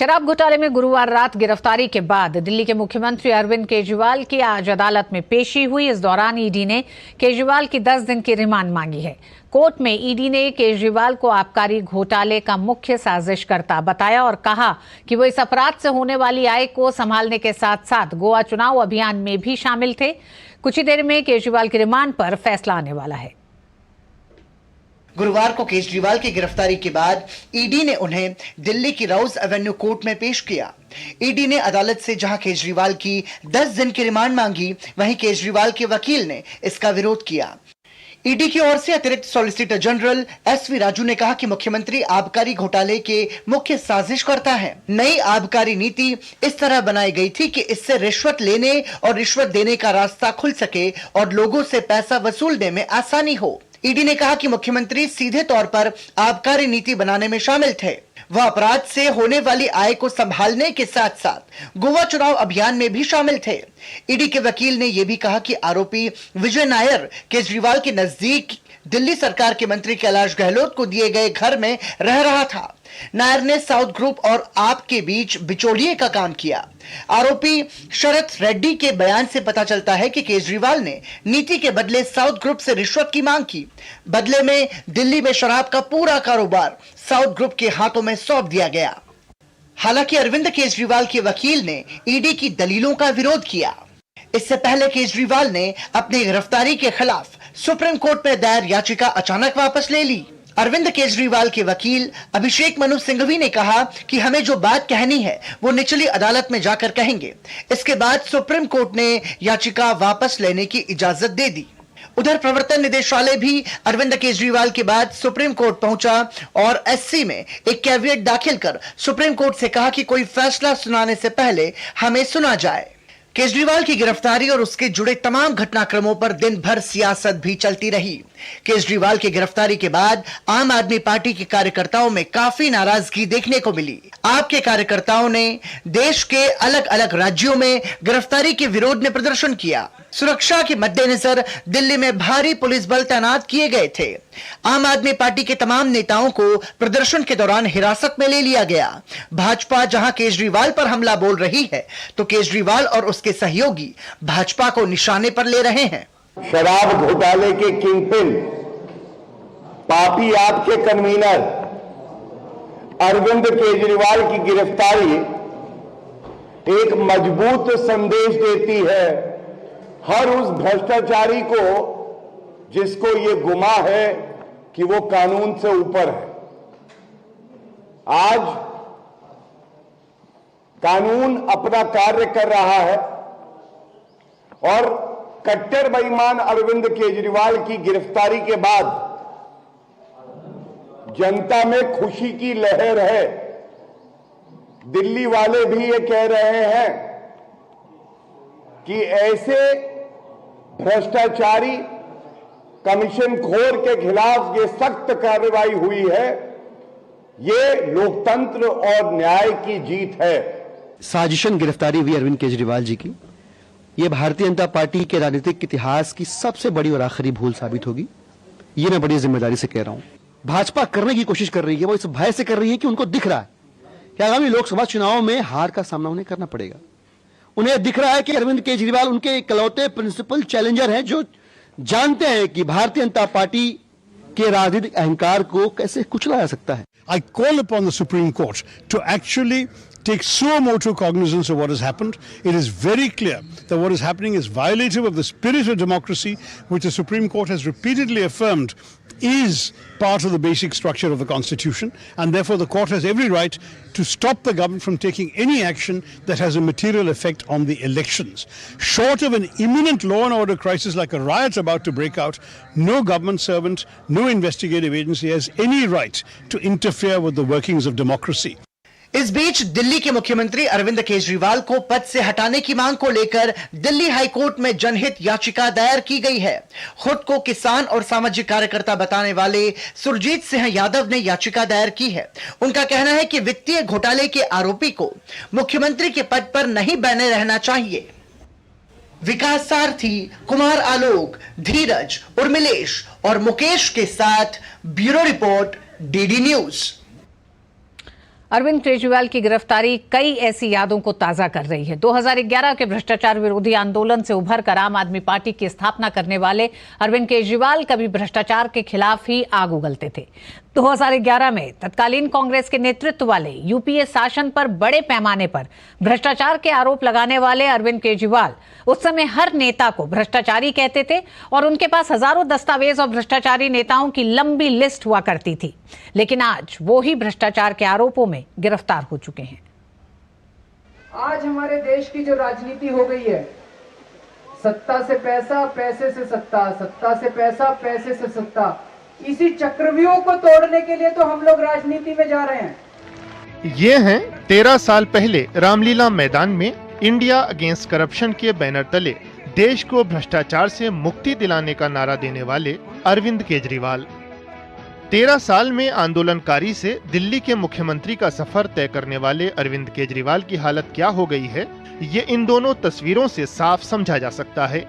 शराब घोटाले में गुरुवार रात गिरफ्तारी के बाद दिल्ली के मुख्यमंत्री अरविंद केजरीवाल की आज अदालत में पेशी हुई। इस दौरान ईडी ने केजरीवाल की 10 दिन की रिमांड मांगी है। कोर्ट में ईडी ने केजरीवाल को आबकारी घोटाले का मुख्य साजिशकर्ता बताया और कहा कि वो इस अपराध से होने वाली आय को संभालने के साथ साथ गोवा चुनाव अभियान में भी शामिल थे। कुछ ही देर में केजरीवाल की रिमांड पर फैसला आने वाला है। गुरुवार को केजरीवाल की गिरफ्तारी के बाद ईडी ने उन्हें दिल्ली की राउज एवेन्यू कोर्ट में पेश किया। ईडी ने अदालत से जहां केजरीवाल की 10 दिन की रिमांड मांगी, वहीं केजरीवाल के वकील ने इसका विरोध किया। ईडी की ओर से अतिरिक्त सॉलिसिटर जनरल एसवी राजू ने कहा कि मुख्यमंत्री आबकारी घोटाले के मुख्य साजिशकर्ता हैं। नई आबकारी नीति इस तरह बनाई गई थी कि इससे रिश्वत लेने और रिश्वत देने का रास्ता खुल सके और लोगों से पैसा वसूलने में आसानी हो। ईडी ने कहा कि मुख्यमंत्री सीधे तौर पर आबकारी नीति बनाने में शामिल थे। वह अपराध से होने वाली आय को संभालने के साथ साथ गोवा चुनाव अभियान में भी शामिल थे। ईडी के वकील ने यह भी कहा कि आरोपी विजय नायर केजरीवाल के नजदीक दिल्ली सरकार के मंत्री कैलाश गहलोत को दिए गए घर में रह रहा था। नायर ने साउथ ग्रुप और आप के बीच बिचौलिए का काम किया। आरोपी शरद रेड्डी के बयान से पता चलता है कि केजरीवाल ने नीति के बदले साउथ ग्रुप से रिश्वत की मांग की। बदले में दिल्ली में शराब का पूरा कारोबार साउथ ग्रुप के हाथों में सौंप दिया गया। हालांकि अरविंद केजरीवाल के वकील ने ईडी की दलीलों का विरोध किया। इससे पहले केजरीवाल ने अपनी गिरफ्तारी के खिलाफ सुप्रीम कोर्ट में दायर याचिका अचानक वापस ले ली। अरविंद केजरीवाल के वकील अभिषेक मनु सिंघवी ने कहा कि हमें जो बात कहनी है वो निचली अदालत में जाकर कहेंगे। इसके बाद सुप्रीम कोर्ट ने याचिका वापस लेने की इजाजत दे दी। उधर प्रवर्तन निदेशालय भी अरविंद केजरीवाल के बाद सुप्रीम कोर्ट पहुंचा और एससी में एक कैविएट दाखिल कर सुप्रीम कोर्ट से कहा कि कोई फैसला सुनाने से पहले हमें सुना जाए। केजरीवाल की गिरफ्तारी और उसके जुड़े तमाम घटनाक्रमों पर दिन भर सियासत भी चलती रही। केजरीवाल की गिरफ्तारी के बाद आम आदमी पार्टी के कार्यकर्ताओं में काफी नाराजगी देखने को मिली। आपके कार्यकर्ताओं ने देश के अलग अलग राज्यों में गिरफ्तारी के विरोध में प्रदर्शन किया। सुरक्षा के मद्देनजर दिल्ली में भारी पुलिस बल तैनात किए गए थे। आम आदमी पार्टी के तमाम नेताओं को प्रदर्शन के दौरान हिरासत में ले लिया गया। भाजपा जहां केजरीवाल पर हमला बोल रही है तो केजरीवाल और उसके सहयोगी भाजपा को निशाने पर ले रहे हैं। शराब घोटाले के किंगपिन, पापी आपके कन्वीनर अरविंद केजरीवाल की गिरफ्तारी एक मजबूत संदेश देती है हर उस भ्रष्टाचारी को जिसको ये गुमा है कि वो कानून से ऊपर है। आज कानून अपना कार्य कर रहा है और कट्टर बेईमान अरविंद केजरीवाल की गिरफ्तारी के बाद जनता में खुशी की लहर है। दिल्ली वाले भी ये कह रहे हैं कि ऐसे भ्रष्टाचारी कमीशन खोर के खिलाफ ये सख्त कार्रवाई हुई है, ये लोकतंत्र और न्याय की जीत है। साजिशन गिरफ्तारी हुई अरविंद केजरीवाल जी की, ये भारतीय जनता पार्टी के राजनीतिक इतिहास की सबसे बड़ी और आखिरी भूल साबित होगी। ये मैं बड़ी जिम्मेदारी से कह रहा हूं। भाजपा करने की कोशिश कर रही है, वो इस भय से कर रही है कि उनको दिख रहा है कि आगामी लोकसभा चुनाव में हार का सामना उन्हें करना पड़ेगा। उन्हें दिख रहा है कि अरविंद केजरीवाल उनके इकलौते प्रिंसिपल चैलेंजर हैं जो जानते हैं कि भारतीय जनता पार्टी के राजनीतिक अहंकार को कैसे कुचला जा सकता है। I call upon the Supreme Court to actually take suo motu cognizance of what has happened. It is very clear that what is happening is violative of the spirit of democracy, which the Supreme Court has repeatedly affirmed is part of the basic structure of the Constitution, and therefore the court has every right to stop the government from taking any action that has a material effect on the elections. Short of an imminent law and order crisis like a riot about to break out, no government servant, no investigative agency has any right to interfere with the workings of democracy. इस बीच दिल्ली के मुख्यमंत्री अरविंद केजरीवाल को पद से हटाने की मांग को लेकर दिल्ली हाईकोर्ट में जनहित याचिका दायर की गई है। खुद को किसान और सामाजिक कार्यकर्ता बताने वाले सुरजीत सिंह यादव ने याचिका दायर की है। उनका कहना है कि वित्तीय घोटाले के आरोपी को मुख्यमंत्री के पद पर नहीं बने रहना चाहिए। विकास सारथी, कुमार आलोक, धीरज, उर्मिलेश और मुकेश के साथ bureau report, DD news. Arvind Kejriwal की गिरफ्तारी कई ऐसी यादों को ताजा कर रही है। 2011 के भ्रष्टाचार विरोधी आंदोलन से उभरकर आम आदमी पार्टी की स्थापना करने वाले अरविंद केजरीवाल कभी भ्रष्टाचार के खिलाफ ही आग उगलते थे। 2011 में तत्कालीन कांग्रेस के नेतृत्व वाले यूपीए शासन पर बड़े पैमाने पर भ्रष्टाचार के आरोप लगाने वाले अरविंद केजरीवाल उस समय हर नेता को भ्रष्टाचारी कहते थे और उनके पास हजारों दस्तावेज और भ्रष्टाचारी नेताओं की लंबी लिस्ट हुआ करती थी। लेकिन आज वो ही भ्रष्टाचार के आरोपों में गिरफ्तार हो चुके हैं। आज हमारे देश की जो राजनीति हो गई है, सत्ता से पैसा, पैसे से सत्ता, सत्ता से पैसा, पैसे से सत्ता, इसी चक्रव्यूह को तोड़ने के लिए तो हम लोग राजनीति में जा रहे हैं। ये हैं 13 साल पहले रामलीला मैदान में इंडिया अगेंस्ट करप्शन के बैनर तले देश को भ्रष्टाचार से मुक्ति दिलाने का नारा देने वाले अरविंद केजरीवाल। 13 साल में आंदोलनकारी से दिल्ली के मुख्यमंत्री का सफर तय करने वाले अरविंद केजरीवाल की हालत क्या हो गई है, ये इन दोनों तस्वीरों से साफ समझा जा सकता है।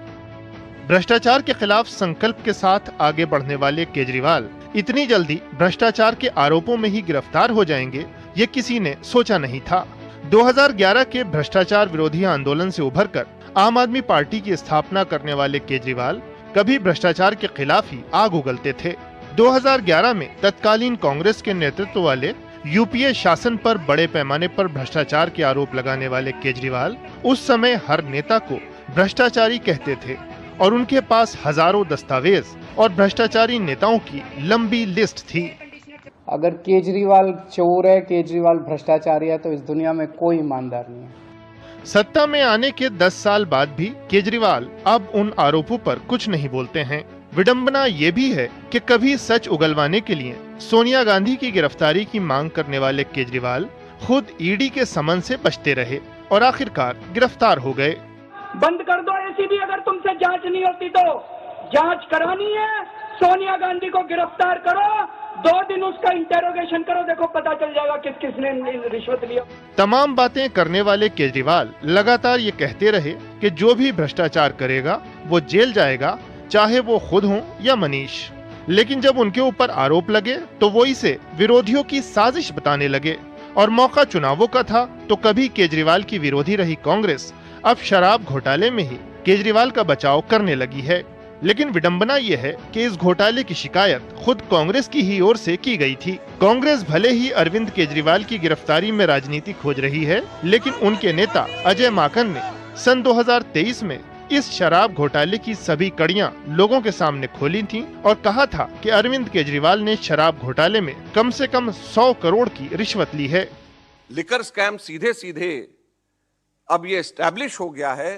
भ्रष्टाचार के खिलाफ संकल्प के साथ आगे बढ़ने वाले केजरीवाल इतनी जल्दी भ्रष्टाचार के आरोपों में ही गिरफ्तार हो जाएंगे, ये किसी ने सोचा नहीं था। 2011 के भ्रष्टाचार विरोधी आंदोलन से उभरकर आम आदमी पार्टी की स्थापना करने वाले केजरीवाल कभी भ्रष्टाचार के खिलाफ ही आग उगलते थे। 2011 में तत्कालीन कांग्रेस के नेतृत्व वाले यूपीए शासन पर बड़े पैमाने पर भ्रष्टाचार के आरोप लगाने वाले केजरीवाल उस समय हर नेता को भ्रष्टाचारी कहते थे और उनके पास हजारों दस्तावेज और भ्रष्टाचारी नेताओं की लंबी लिस्ट थी। अगर केजरीवाल चोर है, केजरीवाल भ्रष्टाचारी है, तो इस दुनिया में कोई ईमानदार नहीं है। सत्ता में आने के 10 साल बाद भी केजरीवाल अब उन आरोपों पर कुछ नहीं बोलते हैं। विडंबना ये भी है कि कभी सच उगलवाने के लिए सोनिया गांधी की गिरफ्तारी की मांग करने वाले केजरीवाल खुद ईडी के समन से बचते रहे और आखिरकार गिरफ्तार हो गए। बंद कर दो एसीबी, अगर तुमसे जांच नहीं होती तो जांच करानी है, सोनिया गांधी को गिरफ्तार करो, 2 दिन उसका इंटेरोगेशन करो, देखो पता चल जाएगा किस किसने रिश्वत लिया। तमाम बातें करने वाले केजरीवाल लगातार ये कहते रहे कि जो भी भ्रष्टाचार करेगा वो जेल जाएगा, चाहे वो खुद हों या मनीष। लेकिन जब उनके ऊपर आरोप लगे तो वो इसे विरोधियों की साजिश बताने लगे और मौका चुनावों का था तो कभी केजरीवाल की विरोधी रही कांग्रेस अब शराब घोटाले में ही केजरीवाल का बचाव करने लगी है। लेकिन विडंबना ये है कि इस घोटाले की शिकायत खुद कांग्रेस की ही ओर से की गई थी। कांग्रेस भले ही अरविंद केजरीवाल की गिरफ्तारी में राजनीति खोज रही है, लेकिन उनके नेता अजय माकन ने सन 2023 में इस शराब घोटाले की सभी कड़ियां लोगों के सामने खोली थीं और कहा था कि अरविंद केजरीवाल ने शराब घोटाले में कम से कम 100 करोड़ की रिश्वत ली है। लिकर स्कैम सीधे सीधे अब ये एस्टैब्लिश हो गया है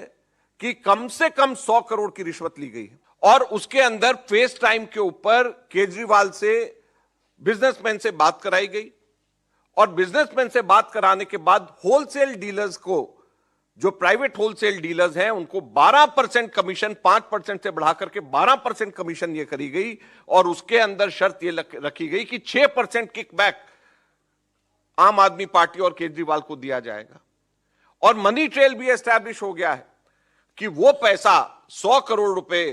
कि कम से कम 100 करोड़ की रिश्वत ली गई है और उसके अंदर फेस टाइम के ऊपर केजरीवाल से बिजनेसमैन से बात कराई गई और बिजनेसमैन से बात कराने के बाद होलसेल डीलर्स को, जो प्राइवेट होलसेल डीलर्स हैं, उनको 12% कमीशन 5% से बढ़ा करके 12% कमीशन ये करी गई और उसके अंदर शर्त ये रखी गई कि 6% किकबैक आम आदमी पार्टी और केजरीवाल को दिया जाएगा। और मनी ट्रेल भी एस्टैब्लिश हो गया है कि वो पैसा 100 करोड़ रुपए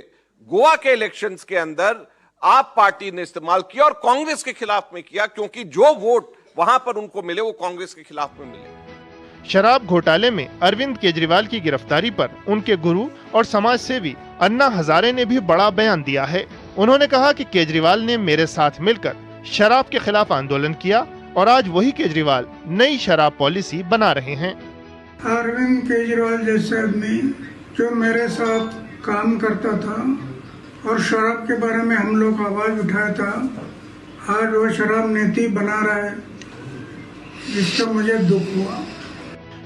गोवा के इलेक्शंस के अंदर आप पार्टी ने इस्तेमाल किया और कांग्रेस के खिलाफ में किया, क्योंकि जो वोट वहां पर उनको मिले वो कांग्रेस के खिलाफ में मिले। शराब घोटाले में अरविंद केजरीवाल की गिरफ्तारी पर उनके गुरु और समाज सेवी अन्ना हजारे ने भी बड़ा बयान दिया है। उन्होंने कहा कि केजरीवाल ने मेरे साथ मिलकर शराब के खिलाफ आंदोलन किया और आज वही केजरीवाल नई शराब पॉलिसी बना रहे हैं। अरविंद केजरीवाल जैसे आदमी जो मेरे साथ काम करता था और शराब के बारे में हम लोग आवाज उठाया था, आज वो शराब नीति बना रहा है, जिससे मुझे दुख हुआ।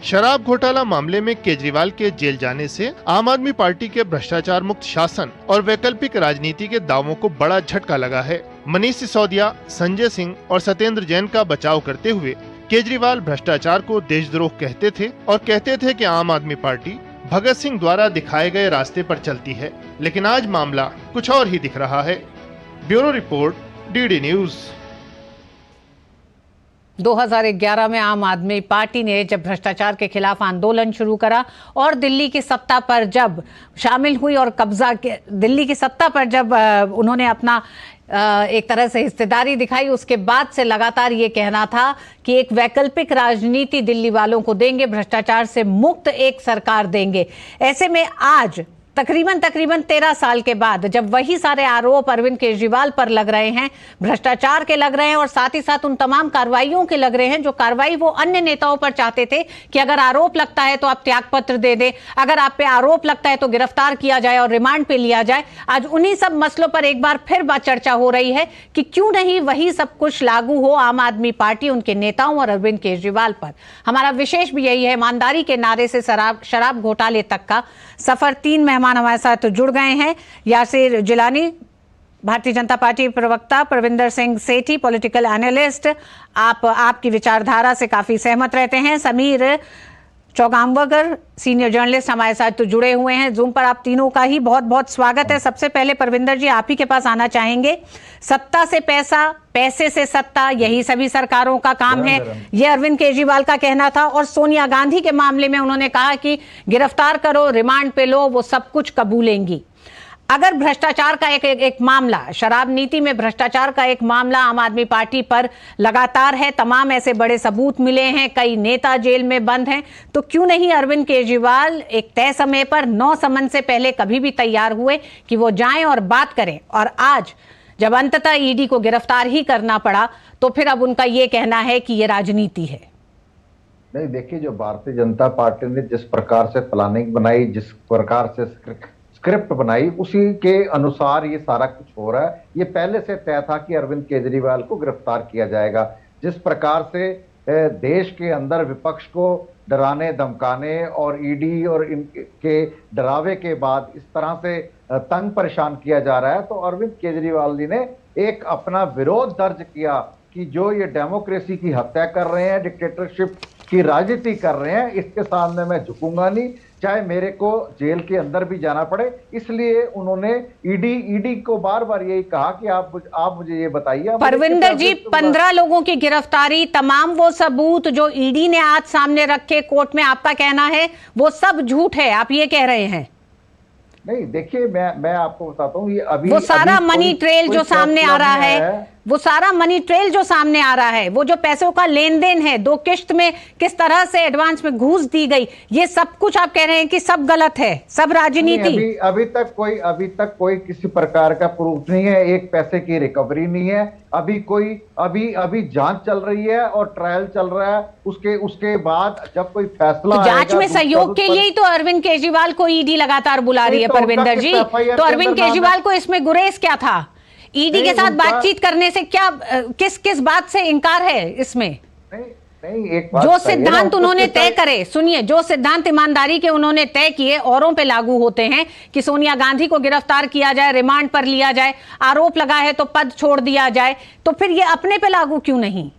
शराब घोटाला मामले में केजरीवाल के जेल जाने से आम आदमी पार्टी के भ्रष्टाचार मुक्त शासन और वैकल्पिक राजनीति के दावों को बड़ा झटका लगा है। मनीष सिसोदिया, संजय सिंह और सत्येंद्र जैन का बचाव करते हुए केजरीवाल भ्रष्टाचार को देशद्रोह कहते थे और कहते थे कि आम आदमी पार्टी भगत सिंह द्वारा दिखाए गए रास्ते पर चलती है, लेकिन आज मामला कुछ और ही दिख रहा है। Bureau report, DD news. 2011 में आम आदमी पार्टी ने जब भ्रष्टाचार के खिलाफ आंदोलन शुरू करा और दिल्ली की सत्ता पर जब शामिल हुई और दिल्ली की सत्ता पर जब उन्होंने अपना एक तरह से हिस्सेदारी दिखाई, उसके बाद से लगातार ये कहना था कि एक वैकल्पिक राजनीति दिल्ली वालों को देंगे, भ्रष्टाचार से मुक्त एक सरकार देंगे। ऐसे में आज तकरीबन 13 साल के बाद जब वही सारे आरोप अरविंद केजरीवाल पर लग रहे हैं, भ्रष्टाचार के लग रहे हैं और साथ ही साथ उन तमाम कार्रवाइयों के लग रहे हैं जो कार्रवाई वो अन्य नेताओं पर चाहते थे कि अगर आरोप लगता है तो आप त्यागपत्र दे दें, अगर आप पे आरोप लगता है तो गिरफ्तार किया जाए और रिमांड पे लिया जाए। आज उन्हीं सब मसलों पर एक बार फिर बात चर्चा हो रही है कि क्यों नहीं वही सब कुछ लागू हो आम आदमी पार्टी, उनके नेताओं और अरविंद केजरीवाल पर। हमारा विशेष भी यही है, ईमानदारी के नारे से शराब घोटाले तक का सफर। 3 मेहमान हमारे साथ जुड़ गए हैं। यासिर जिलानी, भारतीय जनता पार्टी प्रवक्ता, परविंदर सिंह सेठी, पॉलिटिकल एनालिस्ट, आपकी विचारधारा से काफी सहमत रहते हैं। समीर चौगामवगर, सीनियर जर्नलिस्ट हमारे साथ तो जुड़े हुए हैं जूम पर। आप तीनों का ही बहुत बहुत स्वागत है। सबसे पहले परविंदर जी, आप ही के पास आना चाहेंगे। सत्ता से पैसा, पैसे से सत्ता, यही सभी सरकारों का काम है, यह अरविंद केजरीवाल का कहना था। और सोनिया गांधी के मामले में उन्होंने कहा कि गिरफ्तार करो, रिमांड पे लो, वो सब कुछ कबूलेंगी। अगर भ्रष्टाचार का एक मामला, शराब नीति में भ्रष्टाचार का एक मामला आम आदमी पार्टी पर लगातार है, तमाम ऐसे बड़े सबूत मिले हैं, कई नेता जेल में बंद हैं, तो क्यों नहीं अरविंद केजरीवाल एक तय समय पर 9 समन से पहले कभी भी तैयार हुए कि वो जाएं और बात करें। और आज जब अंततः ईडी को गिरफ्तार ही करना पड़ा तो फिर अब उनका ये कहना है कि ये राजनीति है। नहीं, देखिए, जो भारतीय जनता पार्टी ने जिस प्रकार से प्लानिंग बनाई, जिस प्रकार से स्क्रिप्ट बनाई, उसी के अनुसार ये सारा कुछ हो रहा है। ये पहले से तय था कि अरविंद केजरीवाल को गिरफ्तार किया जाएगा। जिस प्रकार से देश के अंदर विपक्ष को डराने धमकाने और ईडी और इनके डरावे के बाद इस तरह से तंग परेशान किया जा रहा है, तो अरविंद केजरीवाल जी ने एक अपना विरोध दर्ज किया कि जो ये डेमोक्रेसी की हत्या कर रहे हैं, डिक्टेटरशिप की राजनीति कर रहे हैं, इसके सामने मैं झुकूंगा नहीं, चाहे मेरे को जेल के अंदर भी जाना पड़े। इसलिए उन्होंने ईडी को बार बार यही कहा कि आप मुझे ये बताइए। परविंदर जी, 15 लोगों की गिरफ्तारी, तमाम वो सबूत जो ईडी ने आज सामने रखे कोर्ट में, आपका कहना है वो सब झूठ है, आप ये कह रहे हैं? नहीं, देखिए, मैं आपको बताता हूँ, ये अभी वो सारा मनी ट्रेल जो सामने आ रहा है, वो सारा मनी ट्रेल जो सामने आ रहा है, वो जो पैसों का लेन देन है, 2 किश्त में किस तरह से एडवांस में घूस दी गई, ये सब कुछ आप कह रहे हैं कि सब गलत है, सब राजनीति। अभी तक कोई किसी प्रकार का प्रूफ नहीं है, एक पैसे की रिकवरी नहीं है। अभी जांच चल रही है और ट्रायल चल रहा है। उसके बाद जब कोई फैसला तो जांच में सहयोग के लिए ही तो अरविंद केजरीवाल को ईडी लगातार बुला रही है परविंदर जी। तो अरविंद केजरीवाल को इसमें गुरेज क्या था? ईडी के साथ बातचीत करने से क्या, किस बात से इनकार है इसमें? नहीं, एक बात जो सिद्धांत उन्होंने तय करे, सुनिए, जो सिद्धांत ईमानदारी के उन्होंने तय किए औरों पे लागू होते हैं कि सोनिया गांधी को गिरफ्तार किया जाए, रिमांड पर लिया जाए, आरोप लगा है तो पद छोड़ दिया जाए, तो फिर ये अपने पे लागू क्यों नहीं?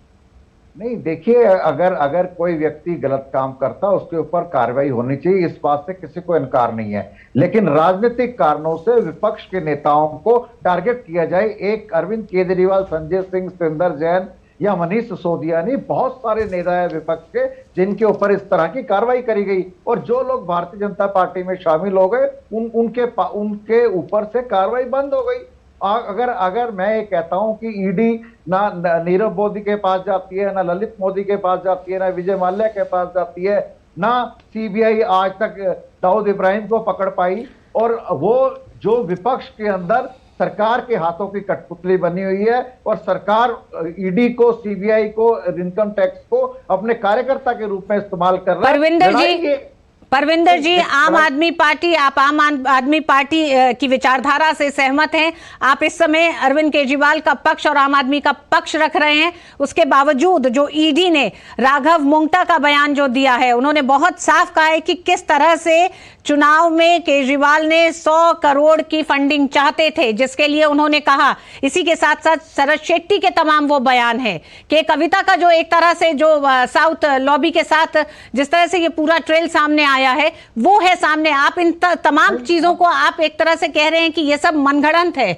नहीं, देखिए, अगर कोई व्यक्ति गलत काम करता, उसके ऊपर कार्रवाई होनी चाहिए, इस बात से किसी को इनकार नहीं है। लेकिन राजनीतिक कारणों से विपक्ष के नेताओं को टारगेट किया जाए, एक अरविंद केजरीवाल, संजय सिंह, सुरेंद्र जैन या मनीष सिसोदिया, नहीं, बहुत सारे नेता है विपक्ष के जिनके ऊपर इस तरह की कार्रवाई करी गई। और जो लोग भारतीय जनता पार्टी में शामिल हो गए, उनके ऊपर से कार्रवाई बंद हो गई। अगर मैं ये कहता हूं कि ईडी ना नीरव मोदी के पास जाती है, ना ललित मोदी के पास जाती है, ना विजय माल्या के पास जाती है, ना सीबीआई आज तक दाऊद इब्राहिम को पकड़ पाई, और वो जो विपक्ष के अंदर सरकार के हाथों की कठपुतली बनी हुई है, और सरकार ईडी को, सीबीआई को, इनकम टैक्स को अपने कार्यकर्ता के रूप में इस्तेमाल कर रहा है। परविंदर जी, आम आदमी पार्टी, आप आम आदमी पार्टी की विचारधारा से सहमत हैं। आप इस समय अरविंद केजरीवाल का पक्ष और आम आदमी का पक्ष रख रहे हैं। उसके बावजूद जो ईडी ने राघव मोंगटा का बयान जो दिया है, उन्होंने बहुत साफ कहा है कि किस तरह से चुनाव में केजरीवाल ने 100 करोड़ की फंडिंग चाहते थे, जिसके लिए उन्होंने कहा। इसी के साथ साथ शरद शेट्टी के तमाम वो बयान है कि कविता का जो एक तरह से जो साउथ लॉबी के साथ जिस तरह से ये पूरा ट्रेल सामने आया है, वो है सामने। आप इन तमाम चीजों को आप एक तरह से कह रहे हैं कि ये सब मनगढ़ंत है।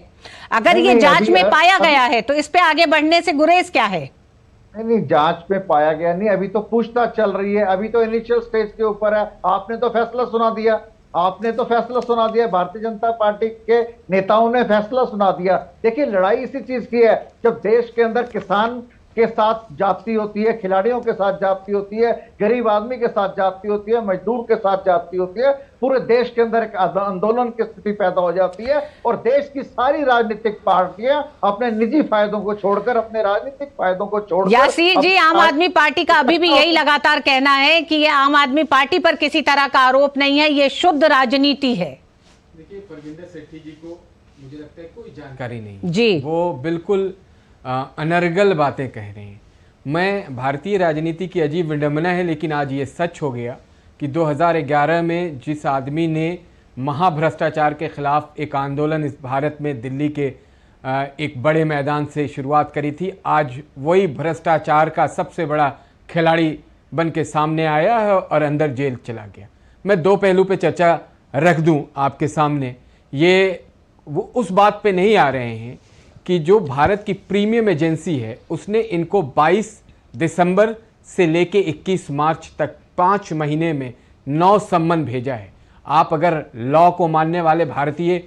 अगर ये जांच में पाया गया है तो इस पे आगे बढ़ने से गुरेज क्या है? नहीं, जांच में पाया गया नहीं, अभी तो पूछताछ चल रही है, अभी तो इनिशियल स्टेज के ऊपर है। आपने तो फैसला सुना दिया आपने तो फैसला सुना दिया, भारतीय जनता पार्टी के नेताओं ने फैसला सुना दिया। देखिए लड़ाई इसी चीज की है, जब देश के अंदर किसान के साथ जाती होती है, खिलाड़ियों के साथ जाती होती है, गरीब आदमी के साथ जाती होती है, मजदूर के साथ जाती होती है, पूरे देश के अंदर एक आंदोलन की स्थिति पैदा हो जाती है और देश की सारी राजनीतिक पार्टियां अपने निजी फायदों को छोड़कर, अपने राजनीतिक फायदों को छोड़कर। यासीर जी, आम आदमी पार्टी का अभी भी यही लगातार कहना है कि ये आम आदमी पार्टी पर किसी तरह का आरोप नहीं है, ये शुद्ध राजनीति है। देखिए परविंदर सेठी जी को मुझे लगता है कोई जानकारी नहीं जी, वो बिल्कुल अनर्गल बातें कह रहे हैं। मैं भारतीय राजनीति की अजीब विडंबना है, लेकिन आज ये सच हो गया कि 2011 में जिस आदमी ने महाभ्रष्टाचार के खिलाफ एक आंदोलन इस भारत में दिल्ली के एक बड़े मैदान से शुरुआत करी थी, आज वही भ्रष्टाचार का सबसे बड़ा खिलाड़ी बन के सामने आया है और अंदर जेल चला गया। मैं दो पहलू पे चर्चा रख दूं आपके सामने। ये वो उस बात पे नहीं आ रहे हैं कि जो भारत की प्रीमियम एजेंसी है उसने इनको 22 दिसंबर से लेके 21 मार्च तक 5 महीने में 9 सम्मन भेजा है। आप अगर लॉ को मानने वाले भारतीय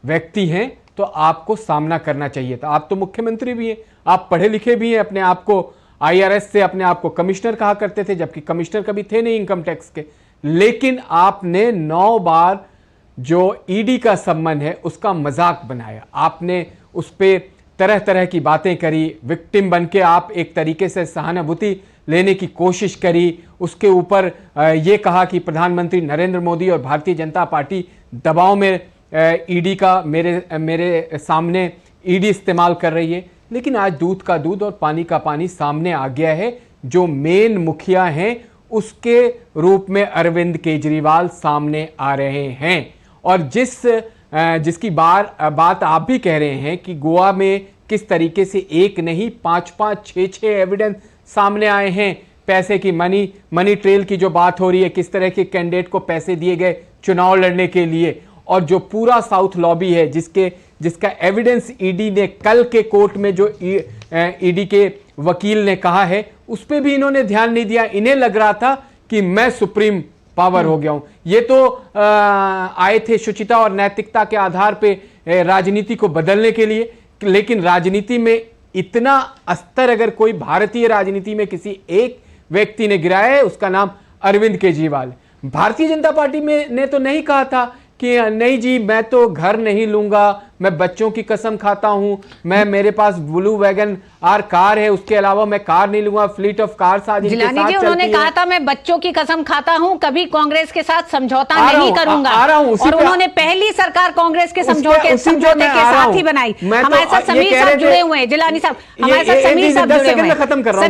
व्यक्ति हैं तो आपको सामना करना चाहिए था। आप तो मुख्यमंत्री भी हैं, आप पढ़े लिखे भी हैं, अपने आप को IRS से अपने आप को कमिश्नर कहा करते थे, जबकि कमिश्नर कभी थे नहीं इनकम टैक्स के। लेकिन आपने 9 बार जो ईडी का सम्मन है उसका मजाक बनाया, आपने उस पर तरह तरह की बातें करी, विक्टिम बन के आप एक तरीके से सहानुभूति लेने की कोशिश करी, उसके ऊपर ये कहा कि प्रधानमंत्री नरेंद्र मोदी और भारतीय जनता पार्टी दबाव में ईडी का मेरे सामने ईडी इस्तेमाल कर रही है। लेकिन आज दूध का दूध और पानी का पानी सामने आ गया है। जो मेन मुखिया हैं उसके रूप में अरविंद केजरीवाल सामने आ रहे हैं और जिसकी बात आप भी कह रहे हैं कि गोवा में किस तरीके से एक नहीं 5-5, 6-6 एविडेंस सामने आए हैं। पैसे की मनी ट्रेल की जो बात हो रही है, किस तरह के कैंडिडेट को पैसे दिए गए चुनाव लड़ने के लिए, और जो पूरा साउथ लॉबी है जिसका एविडेंस ईडी ने कल के कोर्ट में जो ईडी के वकील ने कहा है उस पर भी इन्होंने ध्यान नहीं दिया। इन्हें लग रहा था कि मैं सुप्रीम पावर हो गया हूं। ये तो आए थे शुचिता और नैतिकता के आधार पे राजनीति को बदलने के लिए, लेकिन राजनीति में इतना अस्तर अगर कोई भारतीय राजनीति में किसी एक व्यक्ति ने गिराया है उसका नाम अरविंद केजरीवाल। भारतीय जनता पार्टी में ने तो नहीं कहा था कि नहीं जी मैं तो घर नहीं लूंगा, मैं बच्चों की कसम खाता हूं, मेरे पास ब्लू वैगन आर कार है, उसके अलावा मैं कार नहीं लूंगा, फ्लीट ऑफ कार्स आज इनके साथ चलती है। उन्होंने कहा था मैं बच्चों की कसम खाता हूं, कभी कांग्रेस के साथ समझौता नहीं करूंगा, और उन्होंने पहली सरकार कांग्रेस के समझौते के साथ ही बनाई। हमारे साथ समीर साहब जुड़े हुए हैं, जिलानी साहब हमारे साथ समीर साहब जुड़े हुए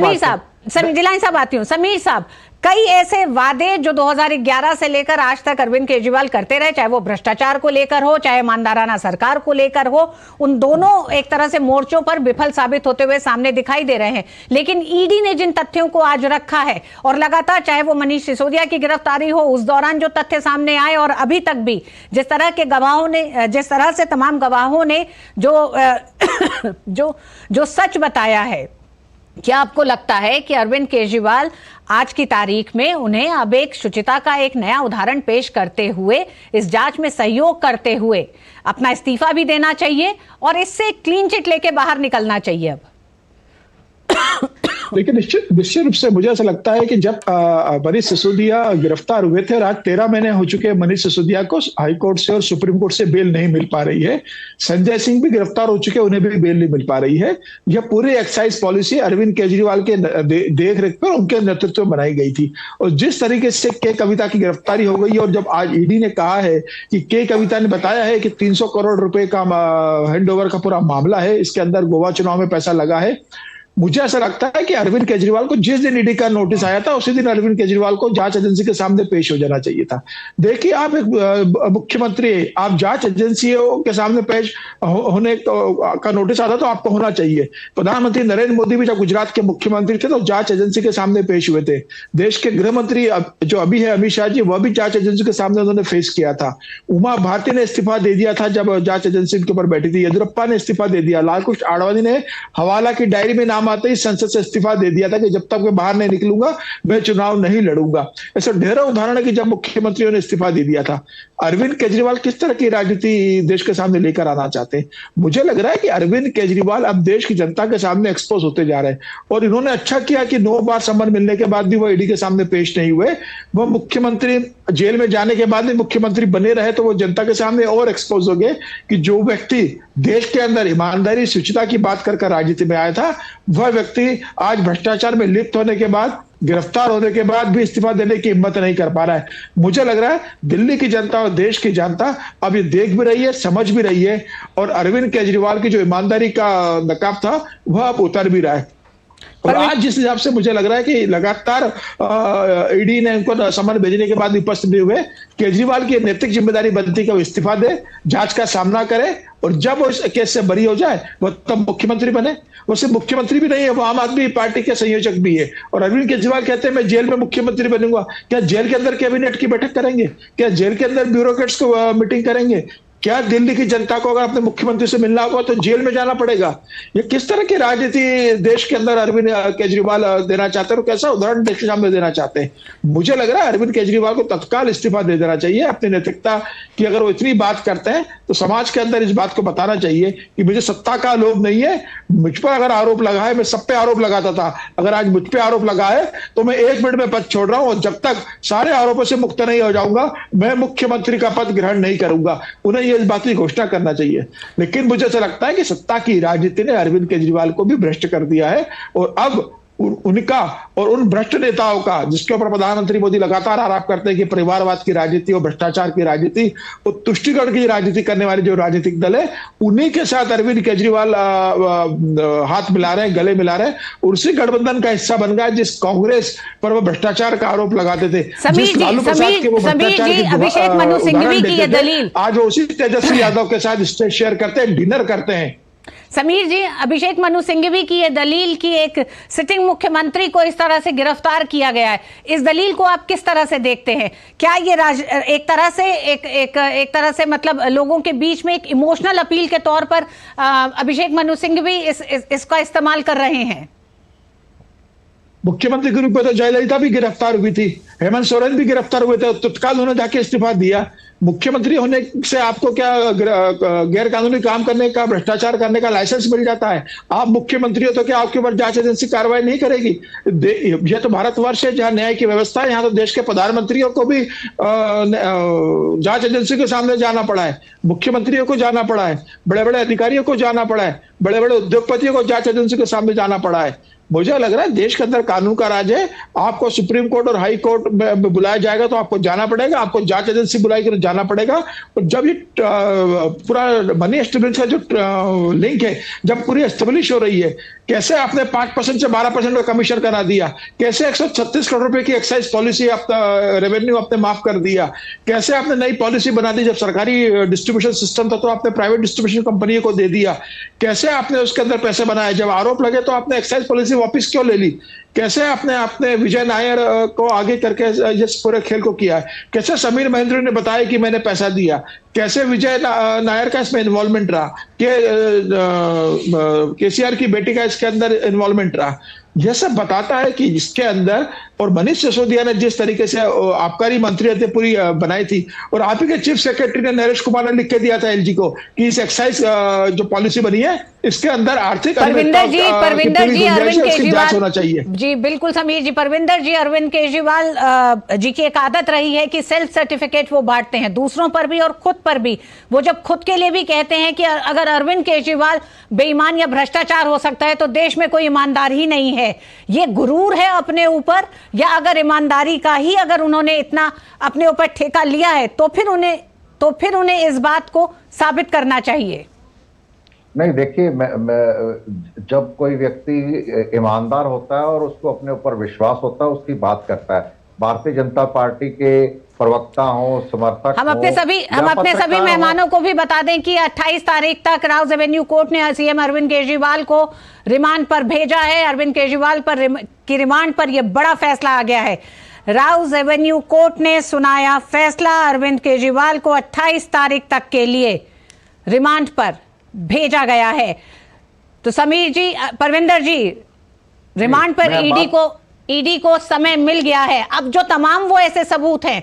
हैं। जिलानी साहब आती हूँ। समीर साहब, कई ऐसे वादे जो 2011 से लेकर आज तक अरविंद केजरीवाल करते रहे, चाहे वो भ्रष्टाचार को लेकर हो, चाहे ईमानदाराना सरकार को लेकर हो, उन दोनों एक तरह से मोर्चों पर विफल साबित होते हुए सामने दिखाई दे रहे हैं। लेकिन ईडी ने जिन तथ्यों को आज रखा है और लगातार चाहे वो मनीष सिसोदिया की गिरफ्तारी हो, उस दौरान जो तथ्य सामने आए और अभी तक भी जिस तरह से तमाम गवाहों ने जो सच बताया है, क्या आपको लगता है कि अरविंद केजरीवाल आज की तारीख में उन्हें अब एक शुचिता का एक नया उदाहरण पेश करते हुए, इस जांच में सहयोग करते हुए अपना इस्तीफा भी देना चाहिए और इससे क्लीन चिट लेके बाहर निकलना चाहिए? अब लेकिन निश्चित रूप से मुझे ऐसा लगता है कि जब मनीष सिसोदिया गिरफ्तार हुए थे और आज 13 महीने हो चुके हैं, मनीष सिसोदिया को हाई कोर्ट से और सुप्रीम कोर्ट से बेल नहीं मिल पा रही है। संजय सिंह भी गिरफ्तार हो चुके हैं, उन्हें भी बेल नहीं मिल पा रही है। यह पूरी एक्साइज पॉलिसी अरविंद केजरीवाल के देख रेख पर उनके नेतृत्व में बनाई गई थी। और जिस तरीके से के कविता की गिरफ्तारी हो गई, और जब आज ईडी ने कहा है कि के कविता ने बताया है कि 300 करोड़ रुपए का हैंडओवर का पूरा मामला है, इसके अंदर गोवा चुनाव में पैसा लगा है, मुझे ऐसा लगता है कि अरविंद केजरीवाल को जिस दिन ईडी का नोटिस आया था उसी दिन अरविंद केजरीवाल को जांच एजेंसी के सामने पेश हो जाना चाहिए था। देखिए, आप एक मुख्यमंत्री, आप जांच एजेंसियों के सामने पेश होने का नोटिस आता तो आपको होना चाहिए। प्रधानमंत्री नरेंद्र मोदी भी जब गुजरात के मुख्यमंत्री थे तो जांच एजेंसी के सामने पेश हुए थे। देश के गृह मंत्री जो अभी है अमित शाह जी, वह भी जांच एजेंसी के सामने उन्होंने फेस किया था। उमा भारती ने इस्तीफा दे दिया था जब जांच एजेंसी के ऊपर बैठी थी। येदियुरप्पा ने इस्तीफा दे दिया। लालकृष्ण आडवाणी ने हवाला की डायरी में नाम नाम आते ही संसद से इस्तीफा दे दिया था कि जब तक मैं बाहर नहीं निकलूंगा मैं चुनाव नहीं लड़ूंगा। ऐसा ढेरों उदाहरण है कि जब मुख्यमंत्रियों ने इस्तीफा दे दिया था। अरविंद केजरीवाल किस तरह की राजनीति देश के सामने लेकर आना चाहते हैं? मुझे लग रहा है कि अरविंद केजरीवाल अब देश की जनता के सामने एक्सपोज होते जा रहे हैं और इन्होंने अच्छा किया कि 9 बार समन मिलने के बाद भी वो ईडी के सामने पेश नहीं हुए। वो मुख्यमंत्री जेल में जाने के बाद भी मुख्यमंत्री बने रहे तो वो जनता के सामने और एक्सपोज हो गए कि जो व्यक्ति देश के अंदर ईमानदारी शुचिता की बात कर राजनीति में आया था, वह व्यक्ति आज भ्रष्टाचार में लिप्त होने के बाद, गिरफ्तार होने के बाद भी इस्तीफा देने की हिम्मत नहीं कर पा रहा है। मुझे लग रहा है दिल्ली की जनता और देश की जनता अब ये देख भी रही है, समझ भी रही है और अरविंद केजरीवाल की जो ईमानदारी का नकाब था वह अब उतर भी रहा है। और आज जिस हिसाब से मुझे लग रहा है कि लगातार ईडी ने उनको समन भेजने के बाद उपस्थित नहीं हुए, केजरीवाल की नैतिक जिम्मेदारी बनती है वो इस्तीफा दे, जांच का सामना करे और जब वो इस केस से बरी हो जाए वो तब मुख्यमंत्री बने। वो सिर्फ मुख्यमंत्री भी नहीं है, वो आम आदमी पार्टी के संयोजक भी है। और अरविंद केजरीवाल कहते हैं मैं जेल में मुख्यमंत्री बनूंगा। क्या जेल के अंदर कैबिनेट की बैठक करेंगे? क्या जेल के अंदर ब्यूरोक्रेट्स को मीटिंग करेंगे? क्या दिल्ली की जनता को अगर अपने मुख्यमंत्री से मिलना होगा तो जेल में जाना पड़ेगा? ये किस तरह की राजनीति देश के अंदर अरविंद केजरीवाल देना चाहते हैं और कैसा उदाहरण देश के सामने देना चाहते हैं? मुझे लग रहा है अरविंद केजरीवाल को तत्काल इस्तीफा दे देना चाहिए। अपनी नैतिकता की अगर वो इतनी बात करते हैं तो समाज के अंदर इस बात को बताना चाहिए कि मुझे सत्ता का लोभ नहीं है। मुझ पर अगर आरोप लगा है, मैं सब पे आरोप लगाता था, अगर आज मुझ पे आरोप लगा है तो मैं 1 मिनट में पद छोड़ रहा हूं और जब तक सारे आरोपों से मुक्त नहीं हो जाऊंगा मैं मुख्यमंत्री का पद ग्रहण नहीं करूंगा। उन्हें इस बात की घोषणा करना चाहिए। लेकिन मुझे ऐसा लगता है कि सत्ता की राजनीति ने अरविंद केजरीवाल को भी भ्रष्ट कर दिया है और अब उनका और उन भ्रष्ट नेताओं का, जिसके ऊपर प्रधानमंत्री मोदी लगातार आरोप करते हैं कि परिवारवाद की राजनीति और भ्रष्टाचार की राजनीति और तुष्टिकरण की राजनीति करने वाले जो राजनीतिक दल है, उन्हीं के साथ अरविंद केजरीवाल हाथ मिला रहे हैं, गले मिला रहे हैं। उसी गठबंधन का हिस्सा बन गया जिस कांग्रेस पर वो भ्रष्टाचार का आरोप लगाते थे, जिस लालू प्रसाद के वो भ्रष्टाचार की अभिषेक मनु सिंघवी की ये दलील, आज वो उसी तेजस्वी यादव के साथ स्टेज शेयर करते हैं, डिनर करते हैं। समीर जी, अभिषेक मनु सिंघवी की ये दलील कि एक सिटिंग मुख्यमंत्री को इस तरह से गिरफ्तार किया गया है, इस दलील को आप किस तरह से देखते हैं? क्या ये एक तरह से मतलब लोगों के बीच में एक इमोशनल अपील के तौर पर अभिषेक मनु सिंघवी इसका इस्तेमाल कर रहे हैं? मुख्यमंत्री के रूप में तो जयललिता भी गिरफ्तार हुई थी, हेमंत सोरेन भी गिरफ्तार हुए थे, तत्काल उन्होंने जाके इस्तीफा दिया। मुख्यमंत्री होने से आपको क्या गैर कानूनी काम करने का, भ्रष्टाचार करने का लाइसेंस मिल जाता है? आप मुख्यमंत्री हो तो क्या आपके ऊपर जांच एजेंसी कार्रवाई नहीं करेगी? यह तो भारतवर्ष है जहां न्याय की व्यवस्था है। यहाँ तो देश के प्रधानमंत्रियों को भी जांच एजेंसी के सामने जाना पड़ा है, मुख्यमंत्रियों को जाना पड़ा है, बड़े बड़े अधिकारियों को जाना पड़ा है, बड़े बड़े उद्योगपतियों को जांच एजेंसी के सामने जाना पड़ा है। मुझे लग रहा है देश के अंदर कानून का राज है। आपको सुप्रीम कोर्ट और हाई कोर्ट में बुलाया जाएगा तो आपको जाना पड़ेगा, आपको जांच एजेंसी बुलाएगी तो जाना पड़ेगा। और जब ये पूरा मनी एस्टेब्लिश का जो लिंक है, जब पूरी एस्टेब्लिश हो रही है, कैसे आपने 5% से 12% का कमीशन करा दिया? कैसे 136 करोड़ रुपए की एक्साइज पॉलिसी रेवेन्यू आपने माफ कर दिया? कैसे आपने नई पॉलिसी बना दी? जब सरकारी डिस्ट्रीब्यूशन सिस्टम था तो आपने प्राइवेट डिस्ट्रीब्यूशन कंपनियों को दे दिया। कैसे आपने उसके अंदर पैसे बनाए? जब आरोप लगे तो आपने एक्साइज पॉलिसी वापस क्यों ले ली? कैसे आपने विजय नायर को आगे करके इस पूरे खेल को किया है? कैसे समीर महेंद्र ने बताया कि मैंने पैसा दिया? कैसे विजय नायर का इसमें इन्वॉल्वमेंट रहा? केसीआर की बेटी का इसके अंदर इन्वॉल्वमेंट रहा? यह सब बताता है कि इसके अंदर, और मनीष सिसोदिया ने जिस तरीके से आबकारी मंत्री पूरी बनाई थी, और आप ही के चीफ सेक्रेटरी ने नरेश कुमार ने लिख के दिया था एलजी को कि इस एक्साइज जो पॉलिसी बनी है इसके अंदर आर्थिक परविंदर जी अरविंद केजरीवाल होना चाहिए। जी बिल्कुल समीर जी, परविंदर जी, अरविंद केजरीवाल जी की एक आदत रही है कि सेल्फ सर्टिफिकेट वो बांटते हैं, दूसरों पर भी और खुद पर भी। वो जब खुद के लिए भी कहते हैं कि अगर अरविंद केजरीवाल बेईमान या भ्रष्टाचार हो सकता है तो देश में कोई ईमानदार ही नहीं है। ये गुरूर है अपने ऊपर, या अगर ईमानदारी का ही अगर उन्होंने इतना अपने ऊपर ठेका लिया है तो फिर उन्हें इस बात को साबित करना चाहिए। नहीं, देखिए, जब कोई व्यक्ति ईमानदार होता है और उसको अपने ऊपर विश्वास होता है, उसकी बात करता है। भारतीय जनता पार्टी के प्रवक्ता हो, समर्थक हम अपने सभी मेहमानों को भी बता दें कि 28 तारीख तक राउज एवेन्यू कोर्ट ने सीएम अरविंद केजरीवाल को रिमांड पर भेजा है। अरविंद केजरीवाल की रिमांड पर यह बड़ा फैसला आ गया है। राउज एवेन्यू कोर्ट ने सुनाया फैसला, अरविंद केजरीवाल को 28 तारीख तक के लिए रिमांड पर भेजा गया है। तो समीर जी, परविंदर जी, रिमांड पर ईडी को समय मिल गया है। अब जो तमाम वो ऐसे सबूत हैं